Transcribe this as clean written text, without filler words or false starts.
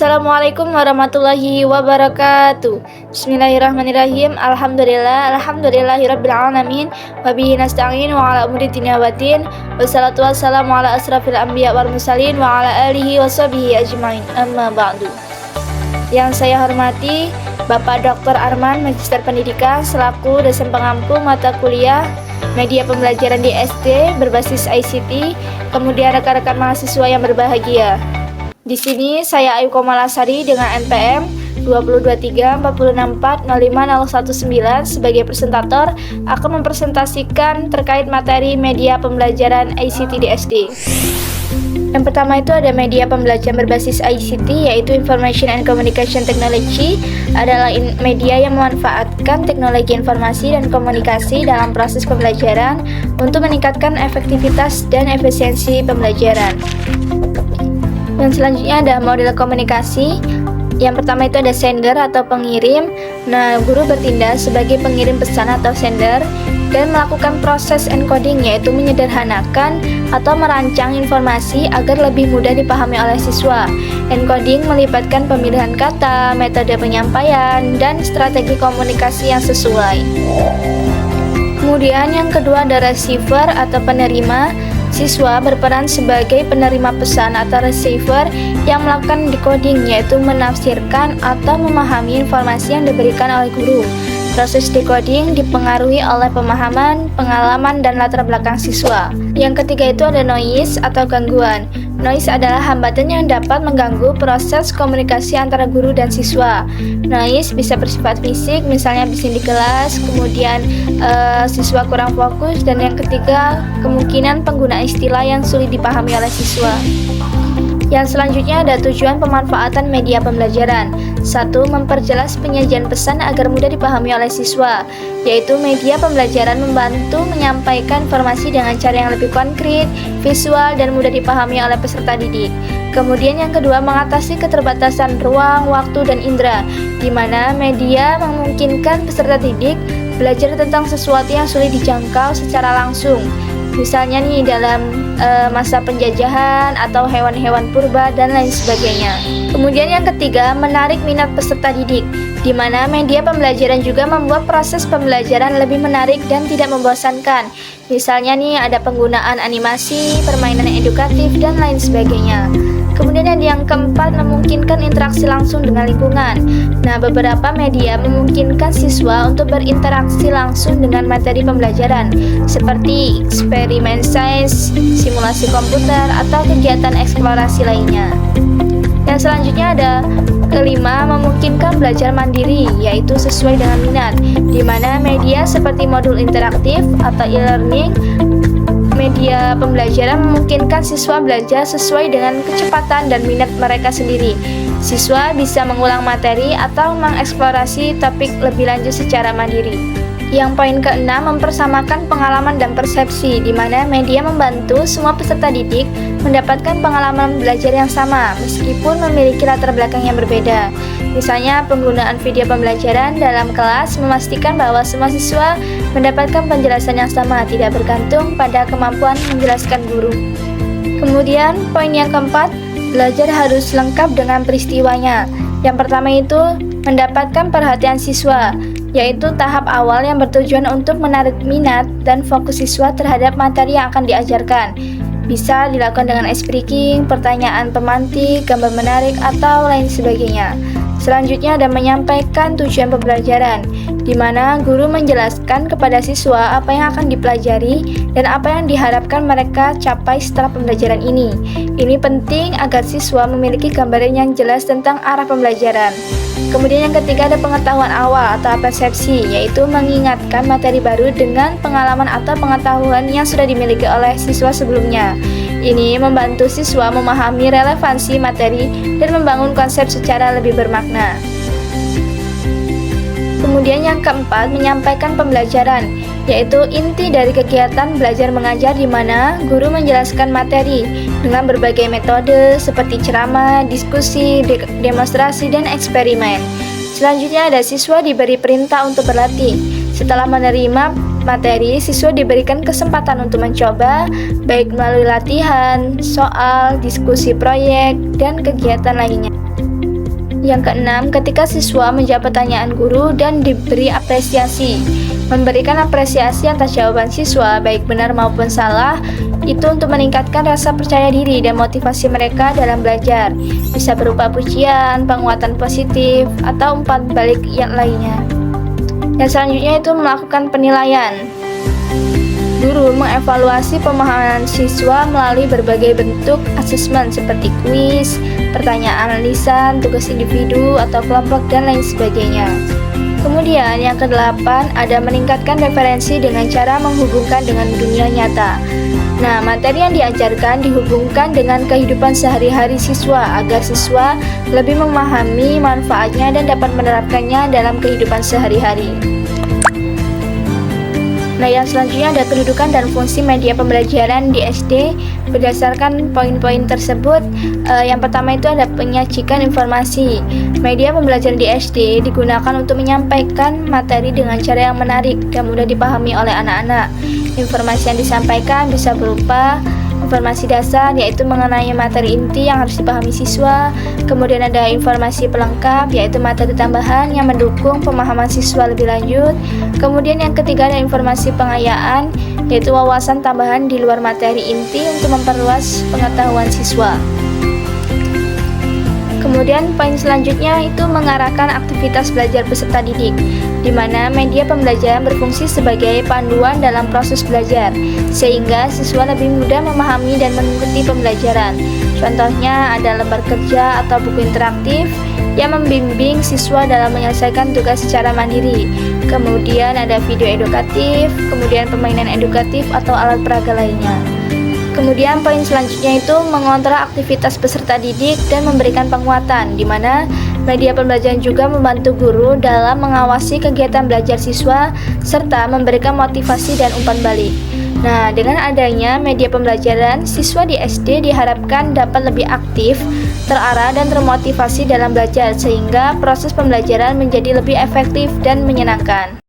Assalamualaikum warahmatullahi wabarakatuh. Bismillahirrahmanirrahim. Alhamdulillahirabbil alamin. Wa bihi nasta'in wa ala umuri dunya waddin. Wassalatu wassalamu ala asrafil anbiya wal mursalin wa ala alihi washabihi ajmain. Amma ba'du. Yang saya hormati Bapak Dr. Arman, Magister Pendidikan selaku dosen pengampu mata kuliah Media Pembelajaran di SD berbasis ICT, kemudian rekan-rekan mahasiswa yang berbahagia. Di sini saya Ayu Komalasari dengan NPM 22346405019 sebagai presentator akan mempresentasikan terkait materi media pembelajaran ICT di SD. Yang pertama itu ada media pembelajaran berbasis ICT, yaitu Information and Communication Technology, adalah media yang memanfaatkan teknologi informasi dan komunikasi dalam proses pembelajaran untuk meningkatkan efektivitas dan efisiensi pembelajaran. Dan selanjutnya ada model komunikasi. Yang pertama itu ada sender atau pengirim. Nah, guru bertindak sebagai pengirim pesan atau sender dan melakukan proses encoding, yaitu menyederhanakan atau merancang informasi agar lebih mudah dipahami oleh siswa. Encoding melibatkan pemilihan kata, metode penyampaian, dan strategi komunikasi yang sesuai. Kemudian yang kedua ada receiver atau penerima. Siswa berperan sebagai penerima pesan atau receiver yang melakukan decoding, yaitu menafsirkan atau memahami informasi yang diberikan oleh guru. Proses decoding dipengaruhi oleh pemahaman, pengalaman, dan latar belakang siswa. Yang ketiga itu ada noise atau gangguan. Noise adalah hambatan yang dapat mengganggu proses komunikasi antara guru dan siswa. Noise bisa bersifat fisik, misalnya bising di kelas, kemudian siswa kurang fokus, dan yang ketiga kemungkinan penggunaan istilah yang sulit dipahami oleh siswa. Yang selanjutnya ada tujuan pemanfaatan media pembelajaran. 1. Memperjelas penyajian pesan agar mudah dipahami oleh siswa, yaitu media pembelajaran membantu menyampaikan informasi dengan cara yang lebih konkret, visual, dan mudah dipahami oleh peserta didik. Kemudian yang kedua, mengatasi keterbatasan ruang, waktu, dan indera, di mana media memungkinkan peserta didik belajar tentang sesuatu yang sulit dijangkau secara langsung. Misalnya nih dalam masa penjajahan atau hewan-hewan purba dan lain sebagainya. Kemudian yang ketiga, menarik minat peserta didik, di mana media pembelajaran juga membuat proses pembelajaran lebih menarik dan tidak membosankan. Misalnya nih ada penggunaan animasi, permainan edukatif, dan lain sebagainya. Kemudian yang keempat, memungkinkan interaksi langsung dengan lingkungan. Nah, beberapa media memungkinkan siswa untuk berinteraksi langsung dengan materi pembelajaran, seperti eksperimen sains, simulasi komputer, atau kegiatan eksplorasi lainnya. Yang selanjutnya ada kelima, memungkinkan belajar mandiri, yaitu sesuai dengan minat, di mana media seperti modul interaktif atau e-learning, media pembelajaran memungkinkan siswa belajar sesuai dengan kecepatan dan minat mereka sendiri. Siswa bisa mengulang materi atau mengeksplorasi topik lebih lanjut secara mandiri. Yang poin keenam, mempersamakan pengalaman dan persepsi, di mana media membantu semua peserta didik mendapatkan pengalaman belajar yang sama, meskipun memiliki latar belakang yang berbeda. Misalnya, penggunaan video pembelajaran dalam kelas memastikan bahwa semua siswa mendapatkan penjelasan yang sama, tidak bergantung pada kemampuan menjelaskan guru. Kemudian, poin yang keempat, belajar harus lengkap dengan peristiwanya. Yang pertama itu, mendapatkan perhatian siswa, yaitu tahap awal yang bertujuan untuk menarik minat dan fokus siswa terhadap materi yang akan diajarkan. Bisa dilakukan dengan ice breaking, pertanyaan pemantik, gambar menarik, atau lain sebagainya. Selanjutnya ada menyampaikan tujuan pembelajaran, di mana guru menjelaskan kepada siswa apa yang akan dipelajari dan apa yang diharapkan mereka capai setelah pembelajaran ini. Ini penting agar siswa memiliki gambaran yang jelas tentang arah pembelajaran. Kemudian yang ketiga ada pengetahuan awal atau persepsi, yaitu mengingatkan materi baru dengan pengalaman atau pengetahuan yang sudah dimiliki oleh siswa sebelumnya. Ini membantu siswa memahami relevansi materi dan membangun konsep secara lebih bermakna. Kemudian yang keempat, menyampaikan pembelajaran, yaitu inti dari kegiatan belajar mengajar, di mana guru menjelaskan materi dengan berbagai metode seperti ceramah, diskusi, demonstrasi, dan eksperimen. Selanjutnya ada siswa diberi perintah untuk berlatih. Setelah menerima materi, siswa diberikan kesempatan untuk mencoba, baik melalui latihan, soal, diskusi proyek, dan kegiatan lainnya. Yang keenam, ketika siswa menjawab pertanyaan guru dan diberi apresiasi. Memberikan apresiasi atas jawaban siswa, baik benar maupun salah, itu untuk meningkatkan rasa percaya diri dan motivasi mereka dalam belajar. Bisa berupa pujian, penguatan positif, atau umpan balik yang lainnya. Dan selanjutnya itu melakukan penilaian. Guru mengevaluasi pemahaman siswa melalui berbagai bentuk asesmen seperti kuis, pertanyaan lisan, tugas individu atau kelompok, dan lain sebagainya. Kemudian yang kedelapan ada meningkatkan referensi dengan cara menghubungkan dengan dunia nyata. Nah, materi yang diajarkan dihubungkan dengan kehidupan sehari-hari siswa agar siswa lebih memahami manfaatnya dan dapat menerapkannya dalam kehidupan sehari-hari. Nah, yang selanjutnya ada kedudukan dan fungsi media pembelajaran di SD. Berdasarkan poin-poin tersebut, yang pertama itu ada penyajikan informasi. Media pembelajaran di SD digunakan untuk menyampaikan materi dengan cara yang menarik dan mudah dipahami oleh anak-anak. Informasi yang disampaikan bisa berupa informasi dasar, yaitu mengenai materi inti yang harus dipahami siswa. Kemudian ada informasi pelengkap, yaitu materi tambahan yang mendukung pemahaman siswa lebih lanjut. Kemudian yang ketiga ada informasi pengayaan, yaitu wawasan tambahan di luar materi inti untuk memperluas pengetahuan siswa. Kemudian poin selanjutnya itu mengarahkan aktivitas belajar peserta didik, di mana media pembelajaran berfungsi sebagai panduan dalam proses belajar, sehingga siswa lebih mudah memahami dan mengikuti pembelajaran. Contohnya ada lembar kerja atau buku interaktif yang membimbing siswa dalam menyelesaikan tugas secara mandiri. Kemudian ada video edukatif, kemudian permainan edukatif atau alat peraga lainnya. Kemudian poin selanjutnya itu mengontrol aktivitas peserta didik dan memberikan penguatan, di mana media pembelajaran juga membantu guru dalam mengawasi kegiatan belajar siswa serta memberikan motivasi dan umpan balik. Nah, dengan adanya media pembelajaran, siswa di SD diharapkan dapat lebih aktif, terarah dan termotivasi dalam belajar sehingga proses pembelajaran menjadi lebih efektif dan menyenangkan.